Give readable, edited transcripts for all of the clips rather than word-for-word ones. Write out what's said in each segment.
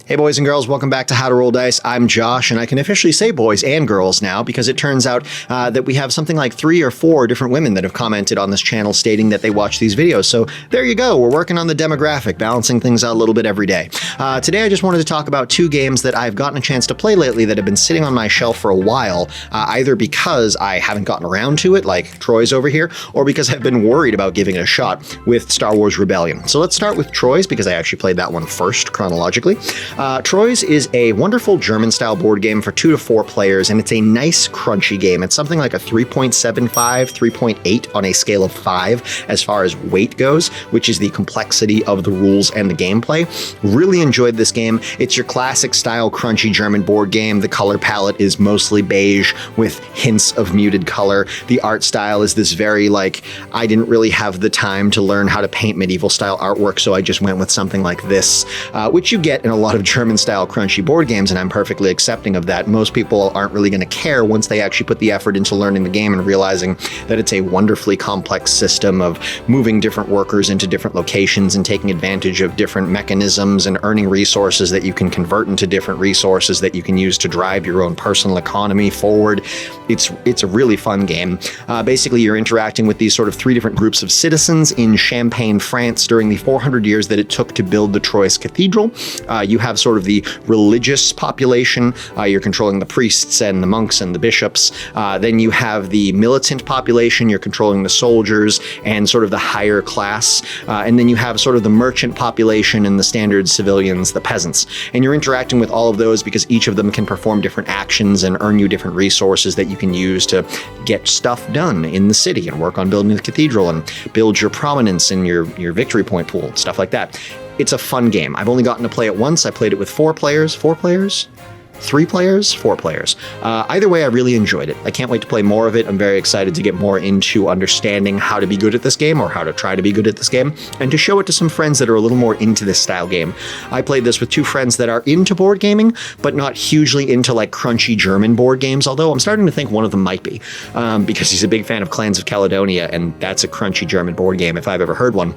Hey boys and girls, welcome back to How to Roll Dice. I'm Josh, and I can officially say boys and girls now because it turns out that we have something like 3 or 4 different women that have commented on this channel stating that they watch these videos. So there you go, we're working on the demographic, balancing things out a little bit every day. Today I just wanted to talk about 2 games that I've gotten a chance to play lately that have been sitting on my shelf for a while, either because I haven't gotten around to it, like Troy's over here, or because I've been worried about giving it a shot with Star Wars Rebellion. So let's start with Troy's because I actually played that one first chronologically. Troy's is a wonderful German-style board game for 2 to 4 players, and it's a nice, crunchy game. It's something like a 3.75, 3.8 on a scale of 5 as far as weight goes, which is the complexity of the rules and the gameplay. Really enjoyed this game. It's your classic style crunchy German board game. The color palette is mostly beige with hints of muted color. The art style is this very, I didn't really have the time to learn how to paint medieval style artwork, so I just went with something like this, which you get in a lot of German-style crunchy board games, and I'm perfectly accepting of that. Most people aren't really going to care once they actually put the effort into learning the game and realizing that it's a wonderfully complex system of moving different workers into different locations and taking advantage of different mechanisms and earning resources that you can convert into different resources that you can use to drive your own personal economy forward. It's a really fun game. Basically, you're interacting with these sort of 3 different groups of citizens in Champagne, France during the 400 years that it took to build the Troyes Cathedral. You have sort of the religious population. You're controlling the priests and the monks and the bishops. Then you have the militant population. You're controlling the soldiers and sort of the higher class. And then you have sort of the merchant population and the standard civilians, the peasants. And you're interacting with all of those because each of them can perform different actions and earn you different resources that you can use to get stuff done in the city and work on building the cathedral and build your prominence in your victory point pool, stuff like that. It's a fun game. I've only gotten to play it once. I played it with 4 players. 4 players? 3 players? 4 players. Either way, I really enjoyed it. I can't wait to play more of it. I'm very excited to get more into understanding how to be good at this game, or how to try to be good at this game, and to show it to some friends that are a little more into this style game. I played this with 2 friends that are into board gaming, but not hugely into crunchy German board games, although I'm starting to think one of them might be, because he's a big fan of Clans of Caledonia, and that's a crunchy German board game if I've ever heard one.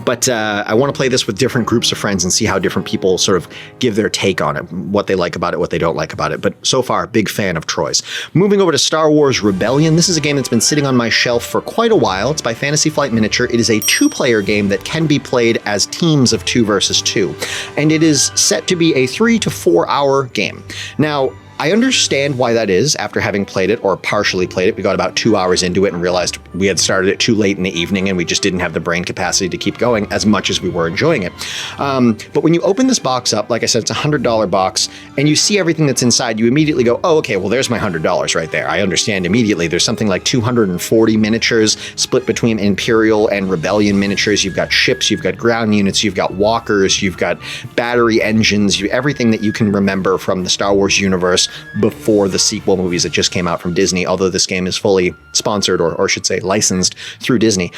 But I want to play this with different groups of friends and see how different people sort of give their take on it, what they like about it, what they don't like about it. But so far, big fan of Troy's. Moving over to Star Wars Rebellion. This is a game that's been sitting on my shelf for quite a while. It's by Fantasy Flight Miniature. It is a 2-player game that can be played as teams of 2 versus 2. And it is set to be a 3 to 4 hour game. Now, I understand why that is after having played it, or partially played it. We got about 2 hours into it and realized we had started it too late in the evening and we just didn't have the brain capacity to keep going as much as we were enjoying it. But when you open this box up, like I said, it's a $100 box, and you see everything that's inside, you immediately go, oh, okay, well, there's my $100 right there. I understand immediately. There's something like 240 miniatures split between Imperial and Rebellion miniatures. You've got ships, you've got ground units, you've got walkers, you've got battery engines, everything that you can remember from the Star Wars universe before the sequel movies that just came out from Disney, although this game is fully sponsored, or I should say licensed through Disney.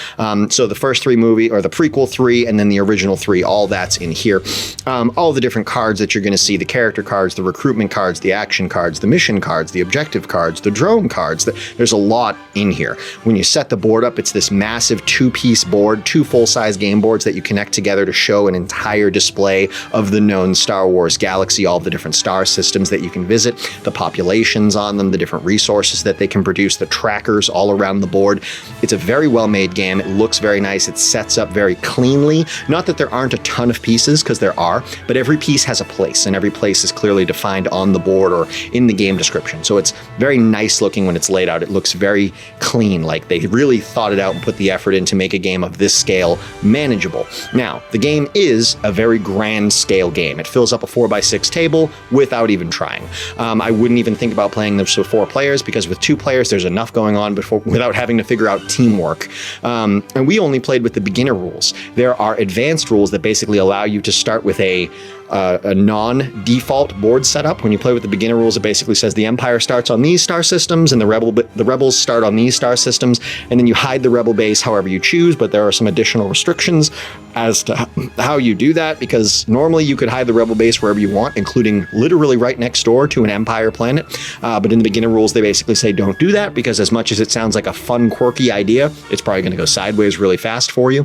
So the first 3 movie, or the prequel 3, and then the original 3, all that's in here. All the different cards that you're going to see, the character cards, the recruitment cards, the action cards, the mission cards, the objective cards, the drone cards. There's a lot in here. When you set the board up, it's this massive 2-piece board, 2 full-size game boards that you connect together to show an entire display of the known Star Wars galaxy, all the different star systems that you can visit, the populations on them, the different resources that they can produce, the trackers all around the board. It's a very well-made game. It looks very nice. It sets up very cleanly. Not that there aren't a ton of pieces, because there are, but every piece has a place, and every place is clearly defined on the board or in the game description. So it's very nice looking when it's laid out. It looks very clean, like they really thought it out and put the effort in to make a game of this scale manageable. Now, the game is a very grand scale game. It fills up a 4x6 table without even trying. I wouldn't even think about playing this with 4 players, because with 2 players, there's enough going on without having to figure out teamwork. And we only played with the beginner rules. There are advanced rules that basically allow you to start with a non-default board setup. When you play with the beginner rules, it basically says the Empire starts on these star systems and the Rebels start on these star systems, and then you hide the Rebel base however you choose, but there are some additional restrictions as to how you do that, because normally you could hide the Rebel base wherever you want, including literally right next door to an Empire planet. But in the beginner rules, they basically say don't do that, because as much as it sounds like a fun, quirky idea, it's probably going to go sideways really fast for you.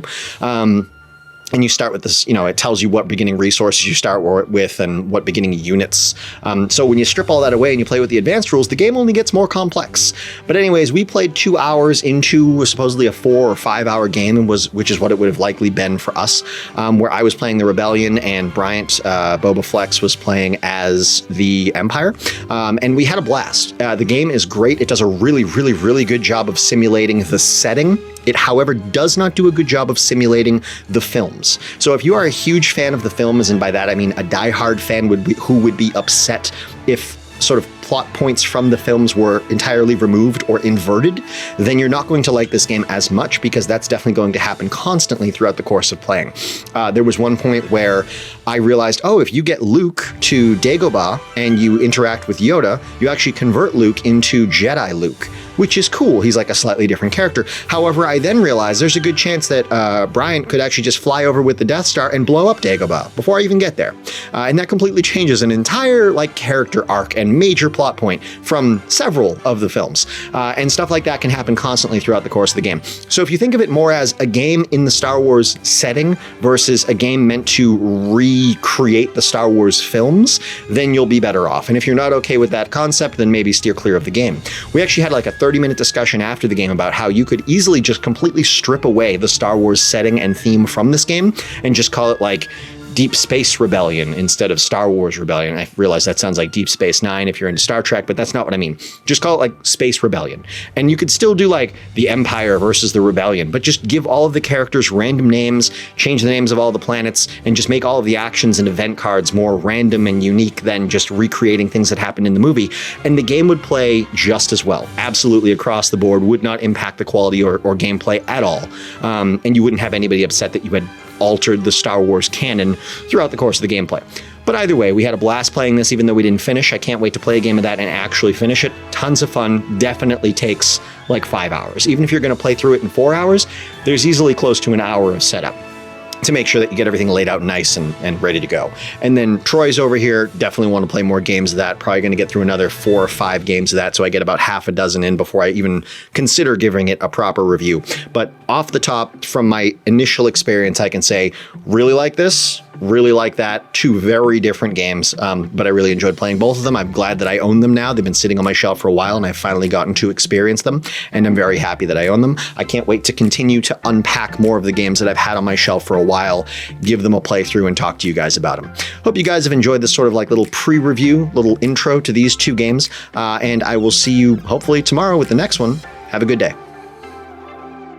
And you start with this, it tells you what beginning resources you start with and what beginning units. So when you strip all that away and you play with the advanced rules, the game only gets more complex. But anyways, we played 2 hours into supposedly a 4 or 5 hour game, which is what it would have likely been for us, where I was playing the Rebellion and Bryant Boba Flex was playing as the Empire. And we had a blast. The game is great. It does a really, really, really good job of simulating the setting. It, however, does not do a good job of simulating the films. So if you are a huge fan of the films, and by that I mean a diehard fan who would be upset if sort of plot points from the films were entirely removed or inverted, then you're not going to like this game as much, because that's definitely going to happen constantly throughout the course of playing. There was one point where I realized, oh, if you get Luke to Dagobah and you interact with Yoda, you actually convert Luke into Jedi Luke, which is cool. He's like a slightly different character. However, I then realized there's a good chance that Bryant could actually just fly over with the Death Star and blow up Dagobah before I even get there. And that completely changes an entire character arc and major plot point from several of the films. And stuff like that can happen constantly throughout the course of the game. So if you think of it more as a game in the Star Wars setting versus a game meant to recreate the Star Wars films, then you'll be better off. And if you're not okay with that concept, then maybe steer clear of the game. We actually had a 30-minute discussion after the game about how you could easily just completely strip away the Star Wars setting and theme from this game and just call it Deep Space Rebellion instead of Star Wars Rebellion. I realize that sounds like Deep Space Nine if you're into Star Trek, but that's not what I mean. Just call it Space Rebellion. And you could still do the Empire versus the Rebellion, but just give all of the characters random names, change the names of all the planets, and just make all of the actions and event cards more random and unique than just recreating things that happened in the movie. And the game would play just as well, absolutely across the board, would not impact the quality or gameplay at all. And you wouldn't have anybody upset that you had altered the Star Wars canon throughout the course of the gameplay. But either way, we had a blast playing this, even though we didn't finish. I can't wait to play a game of that and actually finish it. Tons of fun. Definitely takes 5 hours. Even if you're going to play through it in 4 hours, there's easily close to an hour of setup to make sure that you get everything laid out nice and ready to go. And then Troy's over here, definitely want to play more games of that. Probably going to get through another 4 or 5 games of that, so I get about half a dozen in before I even consider giving it a proper review. But off the top, from my initial experience, I can say, really like this, really like that. 2 very different games, but I really enjoyed playing both of them. I'm glad that I own them now. They've been sitting on my shelf for a while, and I've finally gotten to experience them, and I'm very happy that I own them. I can't wait to continue to unpack more of the games that I've had on my shelf for a while, give them a playthrough, and talk to you guys about them. Hope you guys have enjoyed this sort of little pre-review, little intro to these 2 games, and I will see you hopefully tomorrow with the next one. Have a good day.